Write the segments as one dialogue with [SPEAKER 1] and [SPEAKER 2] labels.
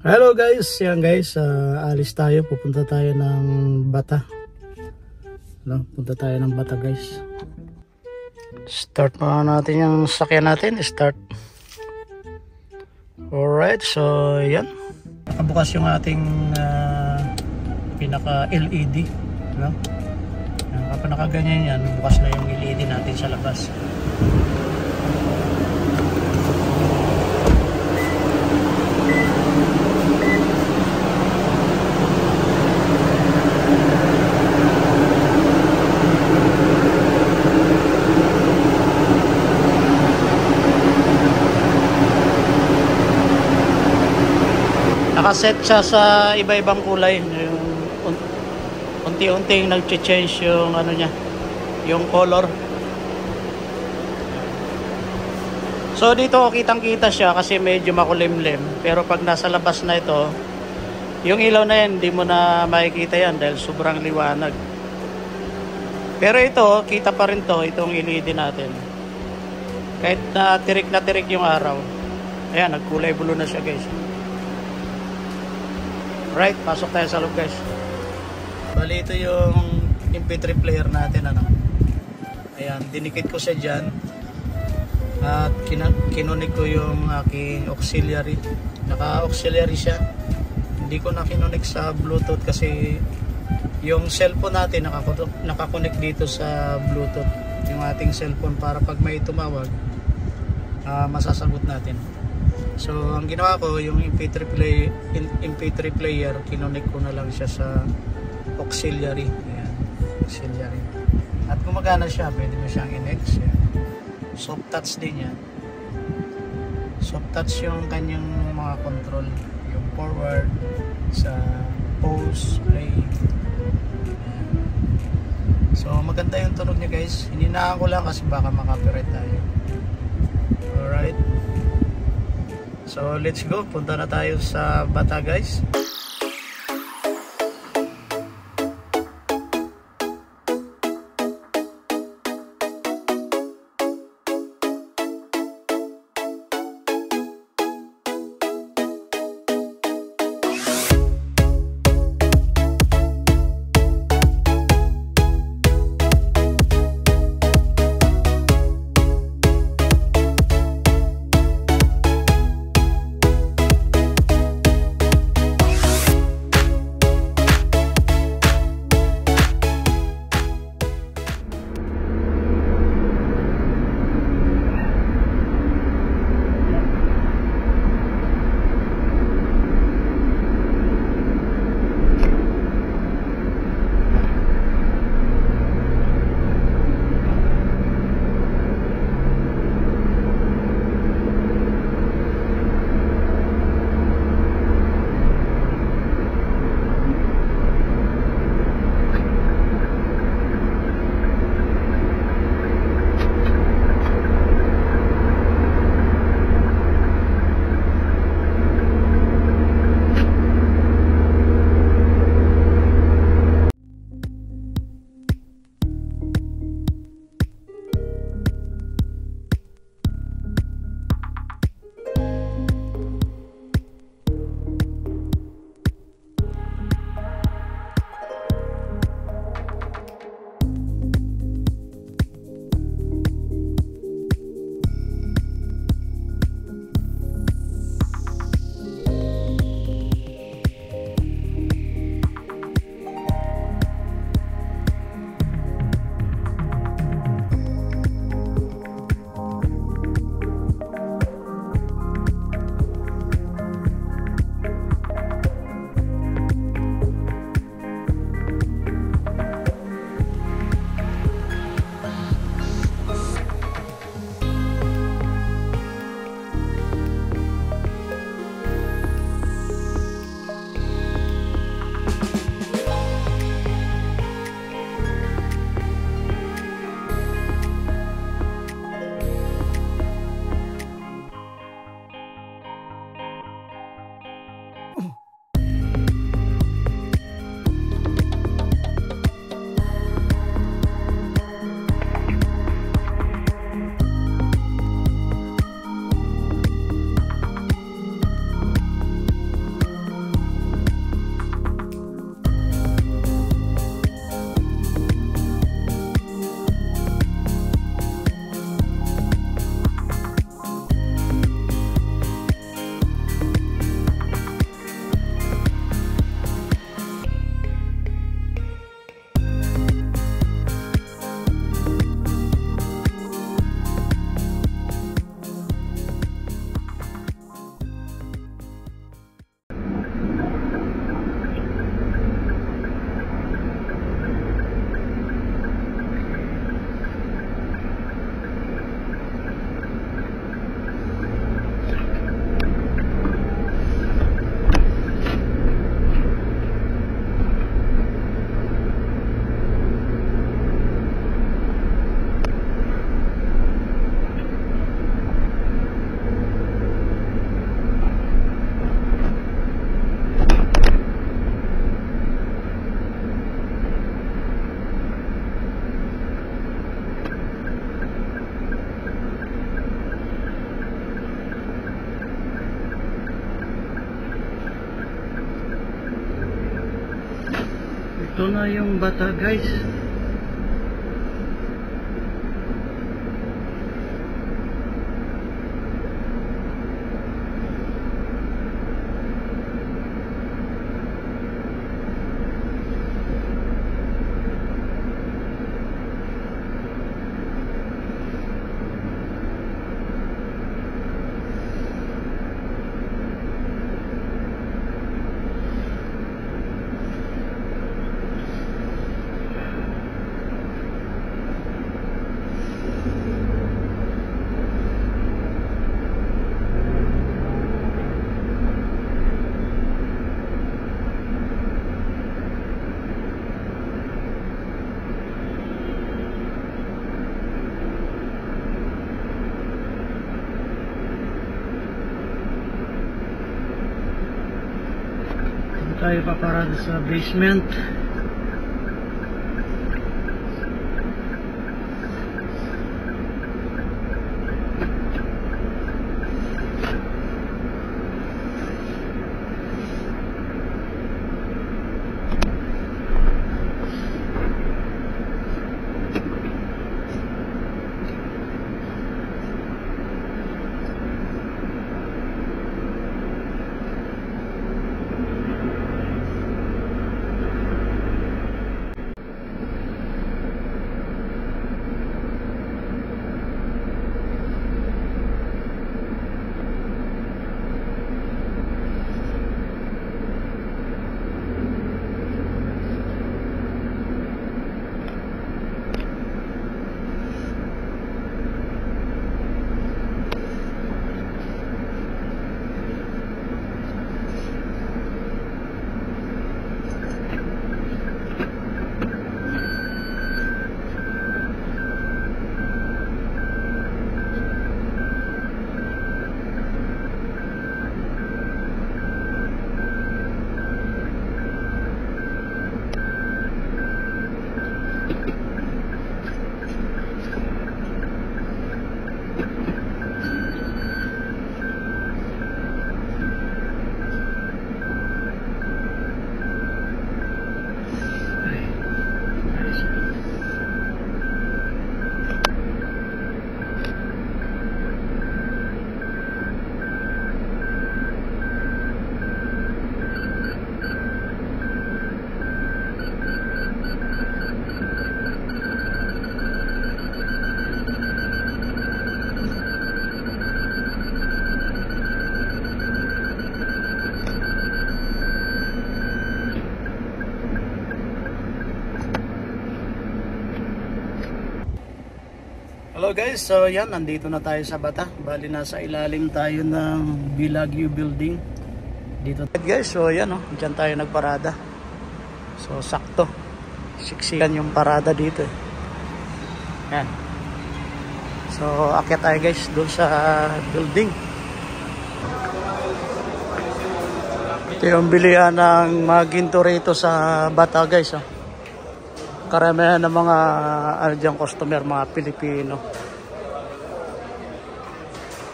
[SPEAKER 1] Hello guys, yan guys, alis tayo, pupunta tayo ng Bata. Punta tayo ng Bata guys. Start muna natin yung sakyan natin, start. Alright, so yan. Nakabukas yung ating pinaka LED, no? Kapag nakaganyan yan, bukas na yung LED natin sa labas. Nakaset siya sa iba-ibang kulay. Yung unti-unting nag-change yung ano niya, yung color. So dito kitang-kita siya kasi medyo makulimlim, pero pag nasa labas na ito, yung ilaw na yan, hindi mo na makikita yan dahil sobrang liwanag. Pero ito, kita pa rin to, itong LED natin. Kahit na tirik yung araw. Ayan, nagkulay blue na siya guys. Right, pasok tayo sa loob guys. Bali ito yung MP3 player natin, ano. Ayan, dinikit ko siya dyan. At kinunik ko yung aking auxiliary. Naka-auxiliary siya. Hindi ko na kinunik sa Bluetooth kasi yung cellphone natin nakakonek dito sa Bluetooth. Yung ating cellphone para pag may tumawag, masasagot natin. So ang ginawa ko, yung MP3 player, kinonek ko na lang siya sa auxiliary. Ayan, auxiliary. At gumagana siya, pwede mo siyang in-X. Soft touch din yan. Soft touch yung kanyang mga control, yung forward, sa pause, play. Ayan. So maganda yung tunog niya guys. Hininaan ko lang kasi baka makapiright tayo. Alright. So let's go, punta na tayo sa Bata guys. Ito na yung Bata guys. Tayo paparada sa basement. Hello guys, so yan, nandito na tayo sa Bata. Bali nasa ilalim tayo ng Bellagio building. Dito guys, so yan dyan tayo nagparada. So sakto, siksikan yung parada dito. Yan. So akyat tayo guys doon sa building. Ito yung bilihan ng mga ginto rito sa Bata guys. Karamihan ng mga customer, mga Pilipino.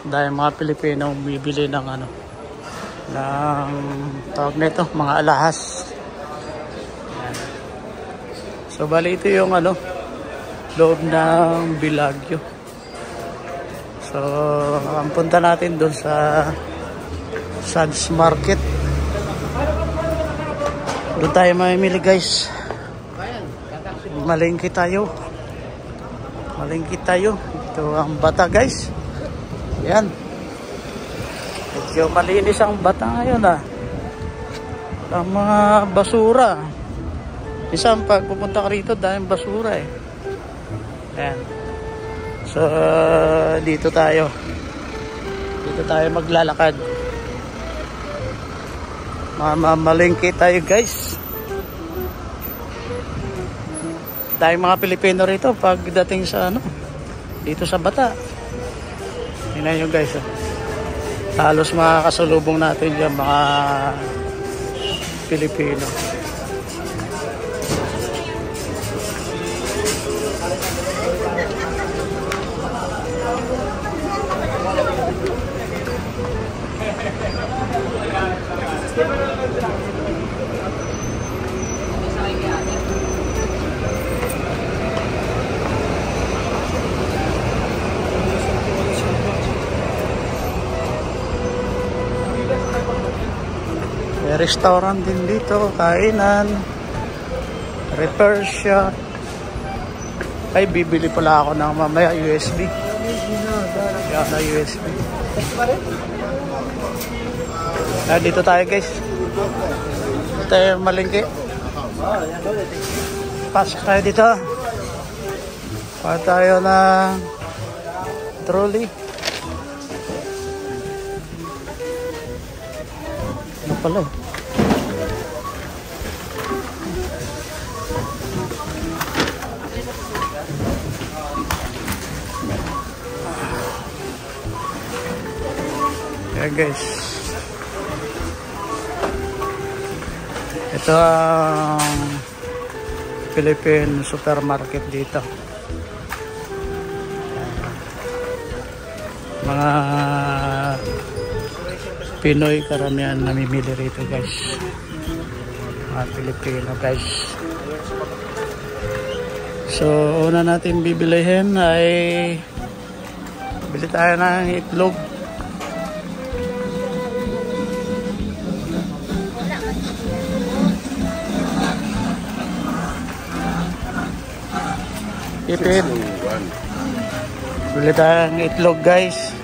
[SPEAKER 1] Dahil mga Pilipino bibili ng ng tawag nito, mga alahas. Ayan. So bali ito yung loob ng Bellagio. So ang punta natin doon sa Sands Market. Doon tayo mamimili guys. Malengke tayo. Malengke tayo. Ito ang Bata guys. Yan. Medyo malinis ang Bata ngayon Ang mga basura. Isang pag pupunta ka rito dahil basura Yan. So dito tayo. Dito tayo maglalakad. Malengke tayo guys. Dahil mga Pilipino rito pagdating sa dito sa Bata. Tingnan nyo guys. Halos mga kasalubong natin dyan mga Pilipino. May restaurant din dito, kainan, repair shop. Ay, bibili pala ako ng mamaya USB. Yan na USB. Dito tayo guys. Dito tayo malingki. Pasok tayo dito. Pa tayo ng trolley. Ano pala? Ayan guys. Ito ang Philippine supermarket dito. Mga Pinoy karamihan namimili rito guys. Mga Pilipino guys. So una natin bibilihin ay bili tayo ng itlog. Ipid. Bili tayo ng itlog guys.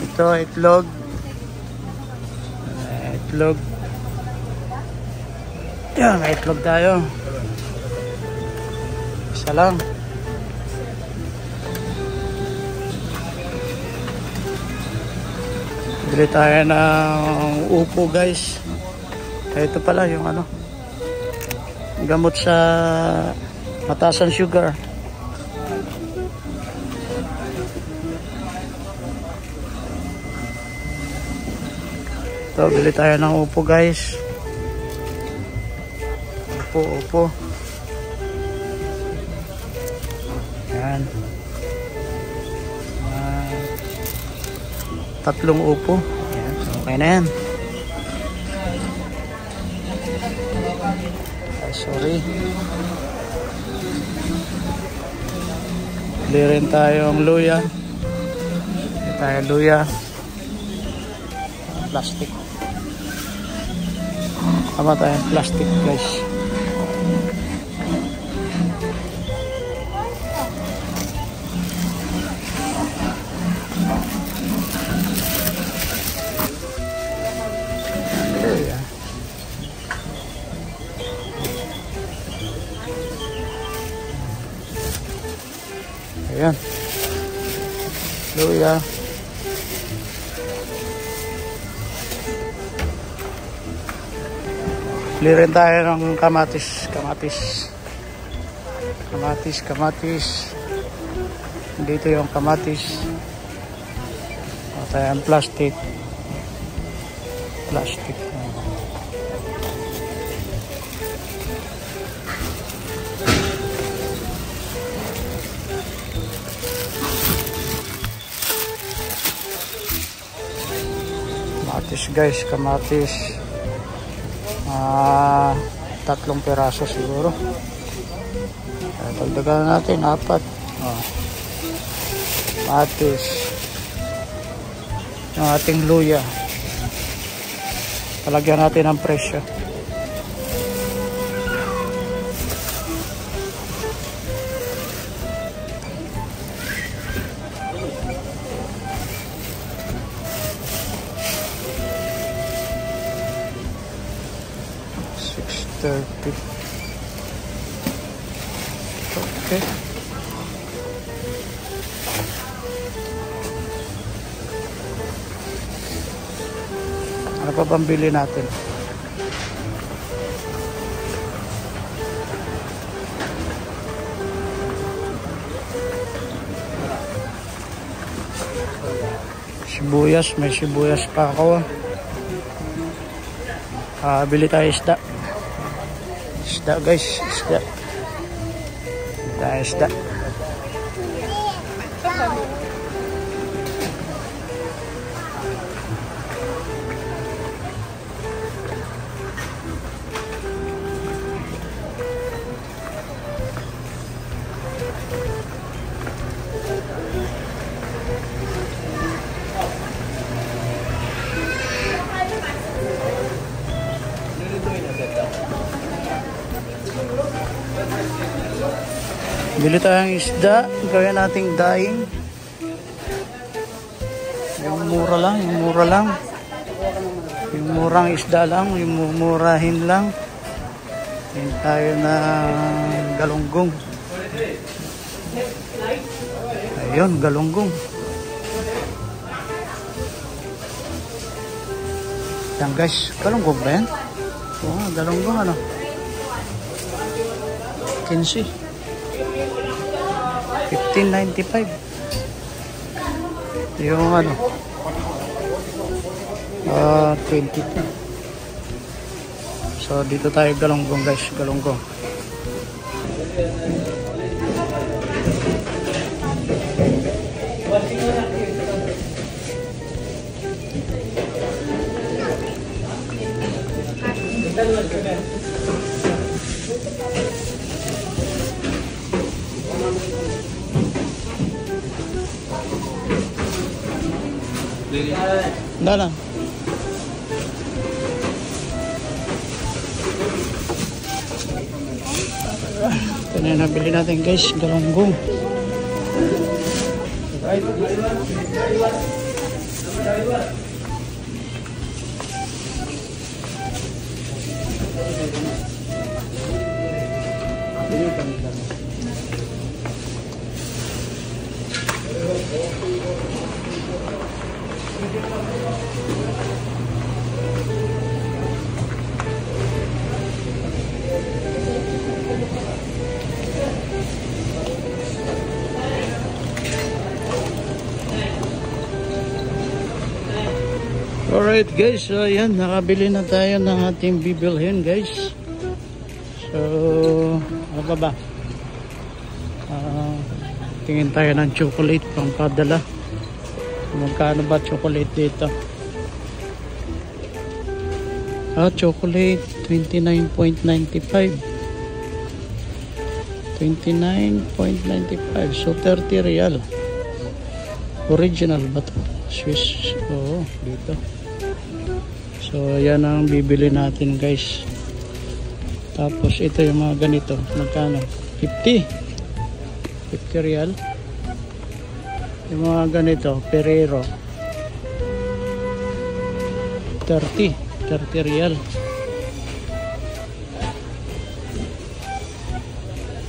[SPEAKER 1] Ito itlog. Itlog. Yan, may itlog tayo. Isa lang. Bili tayo ng upo guys. Ito pala yung ano, gamot sa mataas ang sugar. So, bili tayo ng upo guys. Upo. Yan. Tatlong upo. Yan. Okay na yan. Ay, sorry. Bili rin tayong luya. Bili tayo luya. Plastic. Tama tayong plastic guys. Ayan. Luya. Bili rin tayo ng kamatis. Dito yung kamatis. Tayo ang plastic. Kamatis guys, kamatis. 3 piraso siguro. Pagdagan natin 4. Kamatis. Yung ating luya. Palagyan natin ang presyo. $6.30. Okay. Ano pa bang bili natin? Sibuyas, may sibuyas pa ako. Bili tayo isda. Isda guys, isda. Isda. Bili tayong isda, gawin nating daing. Yung mura lang, yung mura lang. Yung murang isda lang, yung murahin lang. Tingin tayo na galunggong. Ayun, galunggong. Yan guys, galunggong ba yan? Oo, galunggong ano? 15. 15.95. Yung ano? 22. So dito tayo galunggong guys, galunggong. Dala. Ito na yung nabili natin guys, galunggong. Alright guys, so yan, nakabili na tayo ng ating bibilhin guys. So, ano ba? Tingin tayo ng chocolate pang padala. Magkano ba chocolate dito? Chocolate 29.95. 29.95. So 30 real. Original ba to? Swiss. Oo, dito. So yan ang bibili natin guys. Tapos ito yung mga ganito. Magkano? 50 real. Yung mga ganito, Ferrero 30 real.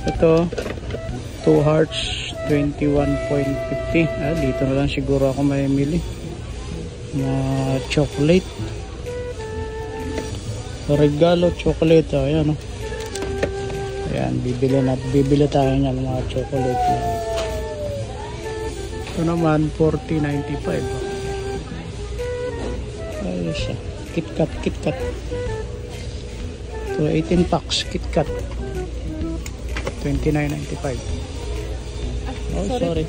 [SPEAKER 1] Ito 2 hearts 21.50. Dito na lang siguro ako may mili mga chocolate, regalo chocolate. Ayan, ayan, bibili tayo ng mga chocolate na. Ito naman 40.95. Ayos siya. KitKat. Ito 18 packs KitKat 29.95. Oh, sorry.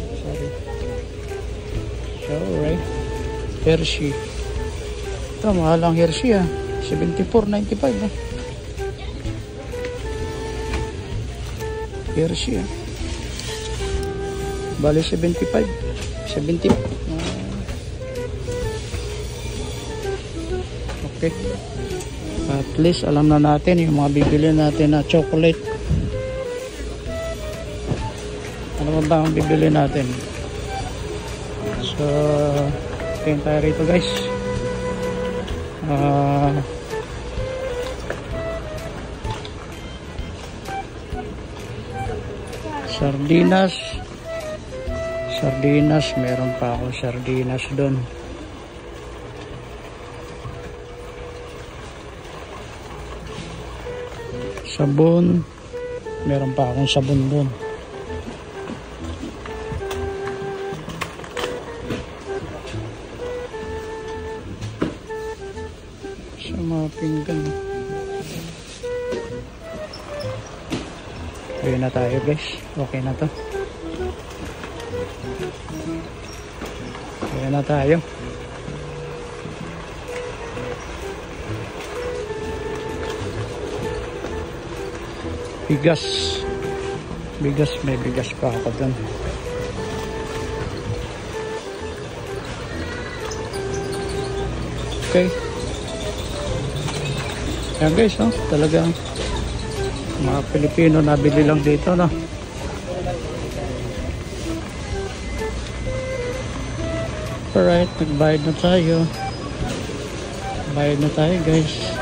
[SPEAKER 1] So, right. Hershey. Ito, mahal ang Hershey 74.95 Hershey bali 70. Okay, at least alam na natin yung mga bibili natin na chocolate. Ano ba ang bibili natin? So tingin tayo rito guys. Sardinas, meron pa ako sardinas doon. Sabon, meron pa akong sabon doon. Sa mga pinggan. Ayun na tayo guys, okay na to. Ayan na tayo. Bigas, may bigas pa ako dun. Okay. Ayan guys, talagang mga Pilipino nabili lang dito, Alright, nagbayad na tayo. Bayad na tayo guys.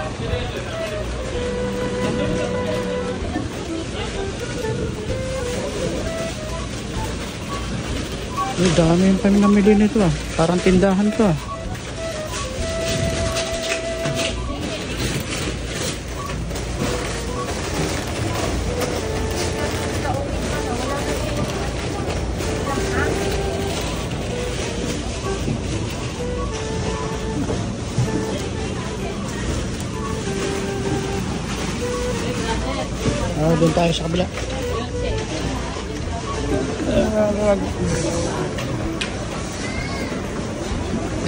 [SPEAKER 1] Uy, dami yung pamimili nito ah. Parang tindahan to ah. Doon tayo sa kabila.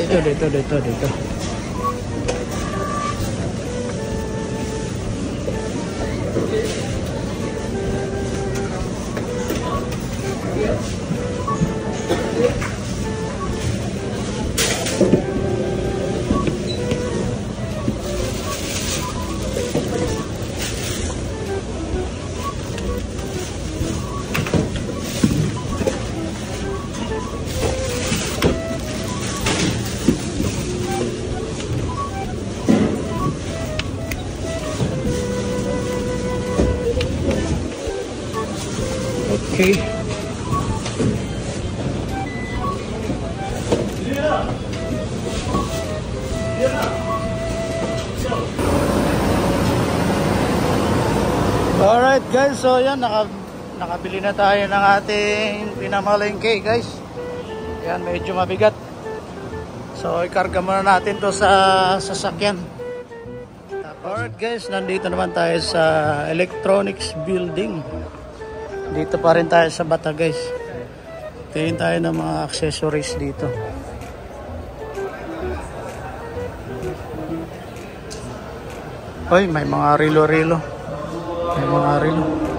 [SPEAKER 1] Dito. Okay. Alright guys, so yan, nakabili na tayo ng ating pinamalengke guys. Yan, medyo mabigat. So ikarga muna natin to sa sasakyan. Alright guys, nandito naman tayo sa electronics building. Dito pa rin tayo sa Bata guys. Tingin tayo ng mga accessories dito. Hoy, may mga rilo-rilo. May mga rilo.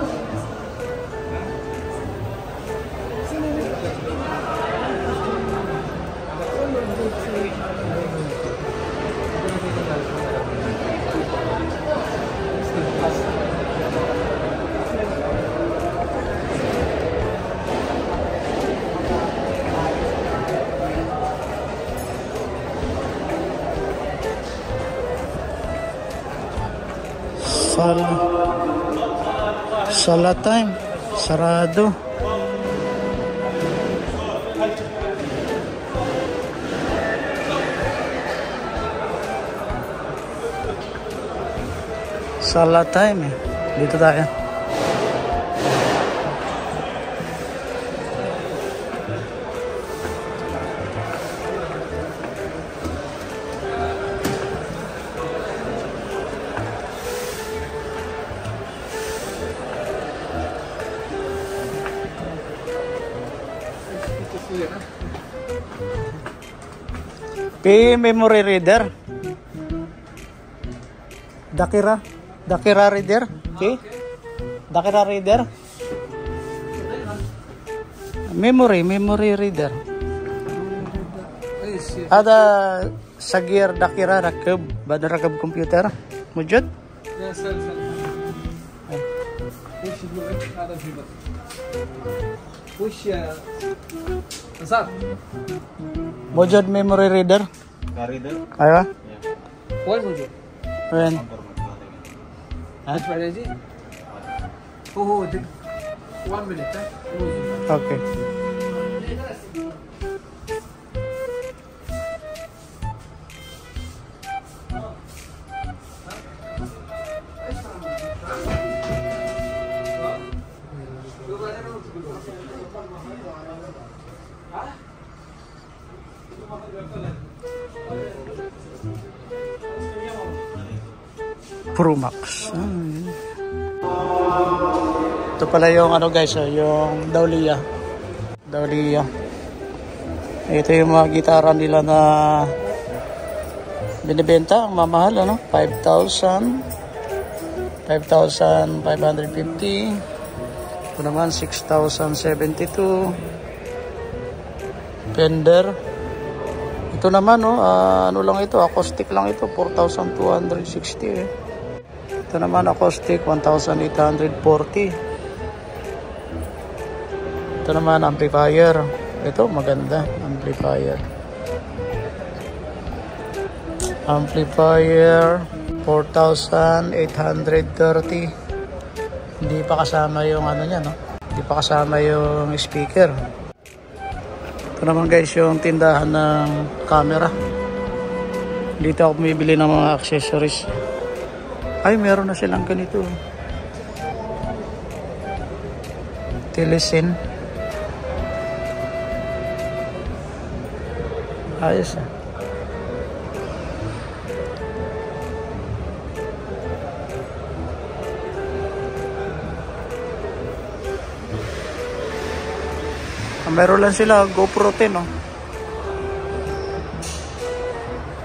[SPEAKER 1] Sala time, sarado. Sala time eh. Dito tayo. Memory reader. Dakira reader. Okay. Dakira reader. Memory reader. Ada sagir dakira rakab bada rakab computer. Mujud? Mujud memory reader.
[SPEAKER 2] Reader?
[SPEAKER 1] Ayo.
[SPEAKER 2] What is it?
[SPEAKER 1] When?
[SPEAKER 2] Which one is it? Oh, 1 minute.
[SPEAKER 1] Okay. Pro Max. Ito pala yung ano guys, yung Dowlia. Ito yung mga gitara nila na binibenta, ang mamahal ano, 5,550. Ito naman 6,072. Fender. Ito naman ano lang ito, acoustic lang ito, 4,260 eh. Ito naman acoustic, 1,840. Ito naman amplifier. Ito maganda, amplifier. Amplifier 4,830. Hindi pa kasama yung ano niya, no? Hindi pa kasama yung speaker. Ito naman guys yung tindahan ng camera. Dito ako bumibili ng mga accessories. Ay, meron na silang ganito. Telesin. Ayos ah. Meron lang sila GoPro 10, oh.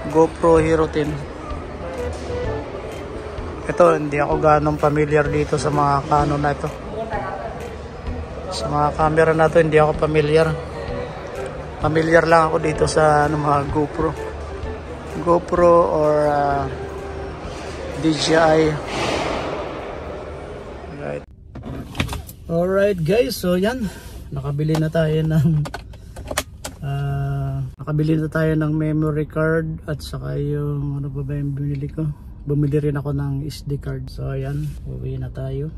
[SPEAKER 1] GoPro Hero 10. Ito, hindi ako ganong familiar dito sa mga Canon na ito. Sa mga camera na ito, hindi ako familiar. Familiar lang ako dito sa mga GoPro. GoPro or DJI. Alright guys, so yan. Nakabili na tayo ng memory card at saka yung ano ba yung binili ko. Bumili rin ako ng SD card. So ayan, uwi na tayo.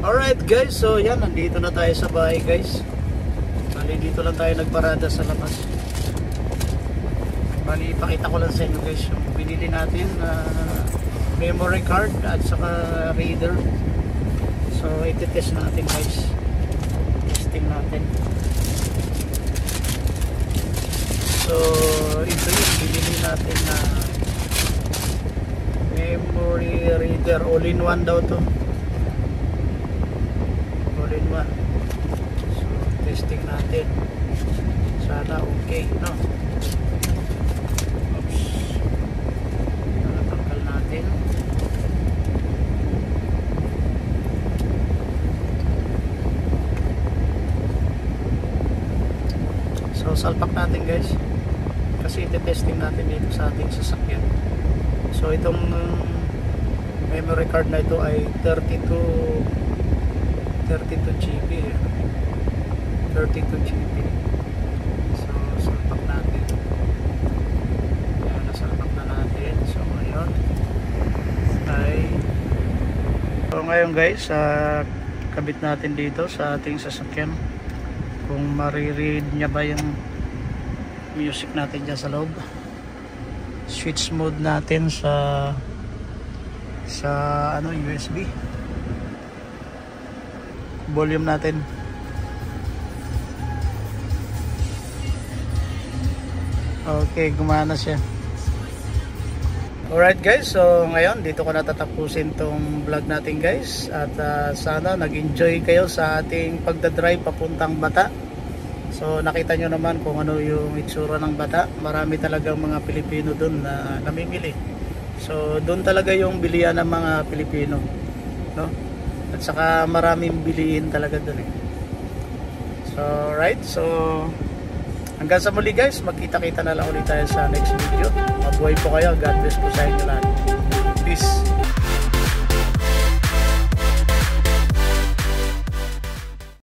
[SPEAKER 1] Alright guys, so yan, nandito na tayo sa bahay guys. Bali, dito lang tayo nagparada sa labas. Bali, ipakita ko lang sa inyo guys yung binili natin na memory card at saka reader. So, iti-test natin guys. Testing natin. So, ito yung binili natin na memory reader. All-in-one daw to. All-in-one. So, testing natin. Sana okay, no? Oops. Natanggal natin. So, salpak natin guys. Kasi iti-testing natin dito sa ating sasakyan. So, itong memory card na ito ay 32 GB. 32 GB. So, salpak natin. Ayan, nasalpak na natin. So, ngayon ay ngayon guys, kabit natin dito sa ating sasakyan. Kung mariread niya ba yung music natin dyan sa loob. Switch mode natin sa ano, USB. Volume natin. Okay, gumana siya. Alright guys, so ngayon dito ko natatapusin tong vlog natin guys. At sana nag-enjoy kayo sa ating pagdadrive papuntang Bata. So nakita nyo naman kung ano yung itsura ng Bata. Marami talagang mga Pilipino dun na namimili. So dun talaga yung bilihan ng mga Pilipino, no? At saka maraming bilihin talaga dun eh. So right, so hanggang sa muli guys, magkita-kita na lang ulit tayo sa next video. Mabuhay po kayo, God bless po sa inyo lahat.